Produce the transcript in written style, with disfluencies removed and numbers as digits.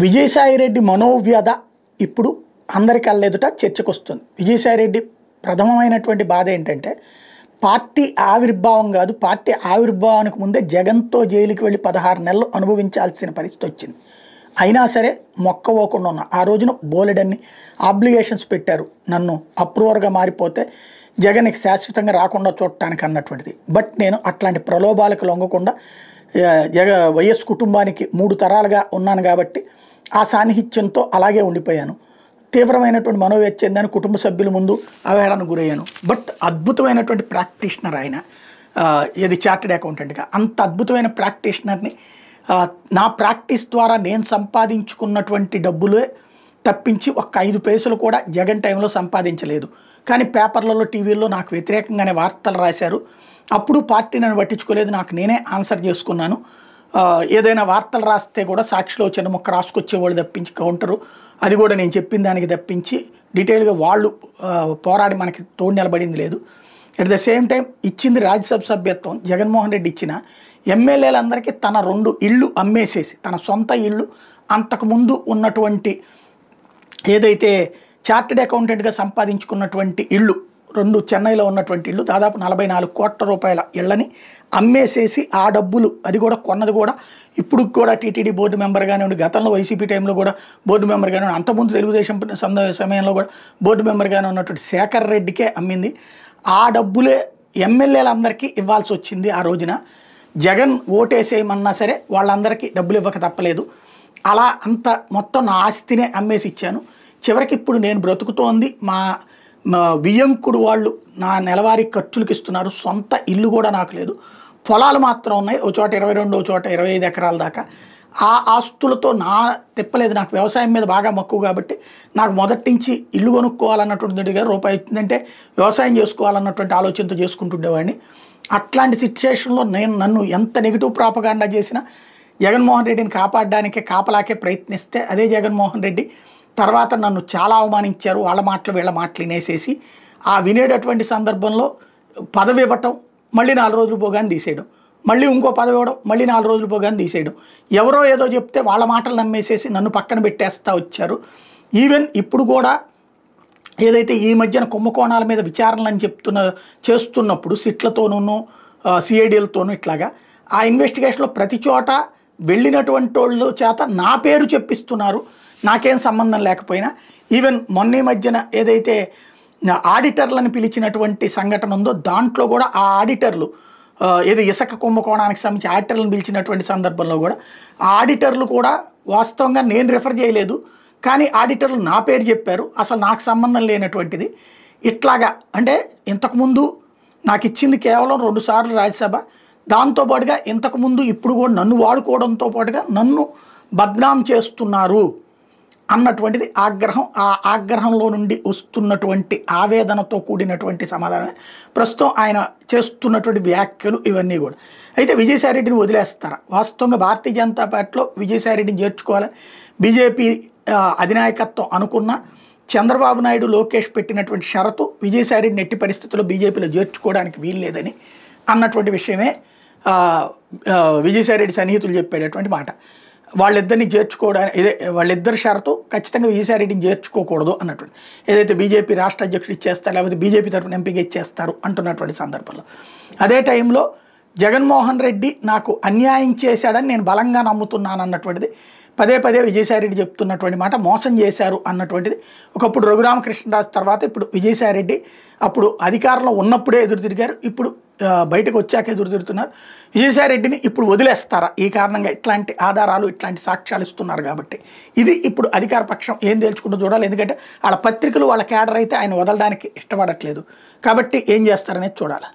విజయసాయిరెడ్డి మనోవ్యధ ఇప్పుడు అందరి కళ్ళెదుట చర్చకొస్తుంది. విజయసాయిరెడ్డి ప్రథమమైనటువంటి బాధ ఏంటంటే పార్టీ ఆవిర్భావం కాదు, పార్టీ ఆవిర్భావానికి ముందే జగన్తో జైలుకి వెళ్ళి 16 నెలలు అనుభవించాల్సిన పరిస్థితి వచ్చింది. అయినా సరే మొక్కవోకుండా ఉన్నా. ఆ రోజున బోలెడన్ని ఆబ్లిగేషన్స్ పెట్టారు, నన్ను అప్రూవర్గా మారిపోతే జగన్కి శాశ్వతంగా రాకుండా చూడటానికి అన్నటువంటిది. బట్ నేను అట్లాంటి ప్రలోభాలకు లొంగకుండా వైఎస్ కుటుంబానికి 3 తరాలుగా ఉన్నాను కాబట్టి ఆ సాన్నిహిత్యంతో అలాగే ఉండిపోయాను. తీవ్రమైనటువంటి మనోవ్యధ చెందాను, కుటుంబ సభ్యుల ముందు అవహేళనకు గురయ్యాను. బట్ అద్భుతమైనటువంటి ప్రాక్టీషనర్ ఆయన, ఇది చార్టెడ్ అకౌంటెంట్గా. అంత అద్భుతమైన ప్రాక్టీషనర్ని నా ప్రాక్టీస్ ద్వారా నేను సంపాదించుకున్నటువంటి డబ్బులే తప్పించి ఒక్క 5 పైసలు కూడా జగన్ టైంలో సంపాదించలేదు. కానీ పేపర్లలో టీవీల్లో నాకు వ్యతిరేకంగానే వార్తలు రాశారు. అప్పుడు పార్టీ నన్ను పట్టించుకోలేదు, నాకు నేనే ఆన్సర్ చేసుకున్నాను. ఏదైనా వార్తలు రాస్తే కూడా సాక్షిలో చిన్న మొక్క రాసుకొచ్చేవాళ్ళు తప్పించి కౌంటరు, అది కూడా నేను చెప్పిన దానికి తప్పించి డీటెయిల్గా వాళ్ళు పోరాడి మనకి తోడు నిలబడింది లేదు. అట్ ద సేమ్ టైం ఇచ్చింది రాజ్యసభ సభ్యత్వం జగన్మోహన్ రెడ్డి ఇచ్చిన ఎమ్మెల్యేలందరికీ తన 2 ఇళ్ళు అమ్మేసేసి, తన సొంత ఇళ్ళు అంతకుముందు ఉన్నటువంటి ఏదైతే చార్టెడ్ అకౌంటెంట్గా సంపాదించుకున్నటువంటి ఇళ్ళు 2 చెన్నైలో ఉన్నటువంటి ఇళ్ళు దాదాపు 44 కోట్ల రూపాయల ఇళ్ళని అమ్మేసేసి ఆ డబ్బులు, అది కూడా కొన్నది కూడా ఇప్పుడు కూడా టీటీడీ బోర్డు మెంబర్గానే ఉండి, గతంలో వైసీపీ టైంలో కూడా బోర్డు మెంబర్గానే ఉండి, అంతకుముందు తెలుగుదేశం సమయంలో కూడా బోర్డు మెంబర్గానే ఉన్నటువంటి శేఖర్ రెడ్డికే అమ్మింది. ఆ డబ్బులే ఎమ్మెల్యేలందరికీ ఇవ్వాల్సి వచ్చింది. ఆ రోజున జగన్ ఓటేసేయమన్నా సరే వాళ్ళందరికీ డబ్బులు ఇవ్వక తప్పలేదు. అలా అంత మొత్తం నా ఆస్తినే అమ్మేసి ఇచ్చాను. చివరికి ఇప్పుడు నేను బ్రతుకుతోంది మా వియ్యంకుడు వాళ్ళు నా నెలవారీ ఖర్చులకు ఇస్తున్నారు. సొంత ఇల్లు కూడా నాకు లేదు, పొలాలు మాత్రం ఉన్నాయి. ఓ చోట 22, ఓ చోట 25 ఎకరాల దాకా. ఆ ఆస్తులతో నా తిప్పలేదు. నాకు వ్యవసాయం మీద బాగా మక్కువ కాబట్టి నాకు మొదటి నుంచి ఇల్లు కొనుక్కోవాలన్నటువంటిగా రూపాయి ఇచ్చిందంటే వ్యవసాయం చేసుకోవాలన్నటువంటి ఆలోచనతో చేసుకుంటుండేవాడిని. అట్లాంటి సిచ్యువేషన్లో నన్ను ఎంత నెగిటివ్ ప్రాపగాండా చేసినా జగన్మోహన్ రెడ్డిని కాపాడడానికే కాపలాకే ప్రయత్నిస్తే అదే జగన్మోహన్ రెడ్డి తర్వాత నన్ను చాలా అవమానించారు. వాళ్ళ మాటలు వీళ్ళ మాటలు వినేసేసి ఆ వినేటటువంటి సందర్భంలో పదవి ఇవ్వటం, మళ్ళీ 4 రోజులు పోగానే తీసేయడం, మళ్ళీ ఇంకో పదవి ఇవ్వడం, మళ్ళీ 4 రోజులు పోగానే తీసేయడం. ఎవరో ఏదో చెప్తే వాళ్ళ మాటలు నమ్మేసేసి నన్ను పక్కన పెట్టేస్తూ వచ్చారు. ఈవెన్ ఇప్పుడు కూడా ఏదైతే ఈ మధ్యన కుంభకోణాల మీద విచారణలని చేస్తున్నప్పుడు సిట్లతోనూ సిఐడీలతోనూ ఇట్లాగా ఆ ఇన్వెస్టిగేషన్లో ప్రతి చోట వెళ్ళినటువంటి వాళ్ళు చేత నా పేరు చెప్పిస్తున్నారు, నాకేం సంబంధం లేకపోయినా. ఈవెన్ మొన్న మధ్యన ఏదైతే ఆడిటర్లను పిలిచినటువంటి సంఘటన ఉందో దాంట్లో కూడా ఆ ఆడిటర్లు ఏదో ఇసుక కుంభకోణానికి సంబంధించి ఆడిటర్లను పిలిచినటువంటి సందర్భంలో కూడా ఆ ఆడిటర్లు కూడా వాస్తవంగా నేను రిఫర్ చేయలేదు, కానీ ఆడిటర్లు నా పేరు చెప్పారు. అసలు నాకు సంబంధం లేనటువంటిది. ఇట్లాగా అంటే ఇంతకుముందు నాకు ఇచ్చింది కేవలం 2 సార్లు రాజ్యసభ, దాంతోపాటుగా ఇంతకుముందు ఇప్పుడు కూడా నన్ను వాడుకోవడంతో పాటుగా నన్ను బద్నాం చేస్తున్నారు అన్నటువంటిది ఆగ్రహం. ఆ ఆగ్రహంలో నుండి వస్తున్నటువంటి ఆవేదనతో కూడినటువంటి సమాధానం ప్రస్తుతం ఆయన చేస్తున్నటువంటి వ్యాఖ్యలు ఇవన్నీ కూడా. అయితే విజయసాయిరెడ్డిని వదిలేస్తారా? వాస్తవంగా భారతీయ జనతా పార్టీలో విజయసాయిరెడ్డిని చేర్చుకోవాలని బీజేపీ అధినాయకత్వం అనుకున్న చంద్రబాబు నాయుడు, లోకేష్ పెట్టినటువంటి షరతు విజయసాయిరెడ్డిని ఎట్టి పరిస్థితుల్లో బీజేపీలో చేర్చుకోవడానికి వీల్లేదని అన్నటువంటి విషయమే విజయసాయిరెడ్డి సన్నిహితులు చెప్పేటటువంటి మాట. వాళ్ళిద్దరిని చేర్చుకోవడానికి వాళ్ళిద్దరి షరతు ఖచ్చితంగా విజయసాయిరెడ్డిని చేర్చుకోకూడదు అన్నటువంటి, ఏదైతే బీజేపీ రాష్ట్ర అధ్యక్షుడు ఇచ్చేస్తారు లేకపోతే బీజేపీ తరఫున ఎంపీగా ఇచ్చేస్తారు అంటున్నటువంటి సందర్భంలో అదే టైంలో జగన్మోహన్ రెడ్డి నాకు అన్యాయం చేశాడని నేను బలంగా నమ్ముతున్నాను అన్నటువంటిది పదే పదే విజయసాయిరెడ్డి చెప్తున్నటువంటి మాట. మోసం చేశారు అన్నటువంటిది ఒకప్పుడు రఘురామకృష్ణరాజు తర్వాత ఇప్పుడు విజయసాయిరెడ్డి అప్పుడు అధికారంలో ఉన్నప్పుడే ఎదురు తిరిగారు, ఇప్పుడు బయటకు వచ్చాక ఎదురు తిరుగుతున్నారు. విజయసాయిరెడ్డిని ఇప్పుడు వదిలేస్తారా? ఈ కారణంగా ఇట్లాంటి ఆధారాలు ఇట్లాంటి సాక్ష్యాలు ఇస్తున్నారు కాబట్టి ఇది ఇప్పుడు అధికార పక్షం ఏం తేల్చుకుంటూ చూడాలి. ఎందుకంటే వాళ్ళ పత్రికలు వాళ్ళ క్యాడర్ అయితే ఆయన వదలడానికి ఇష్టపడట్లేదు కాబట్టి ఏం చేస్తారనేది చూడాలి.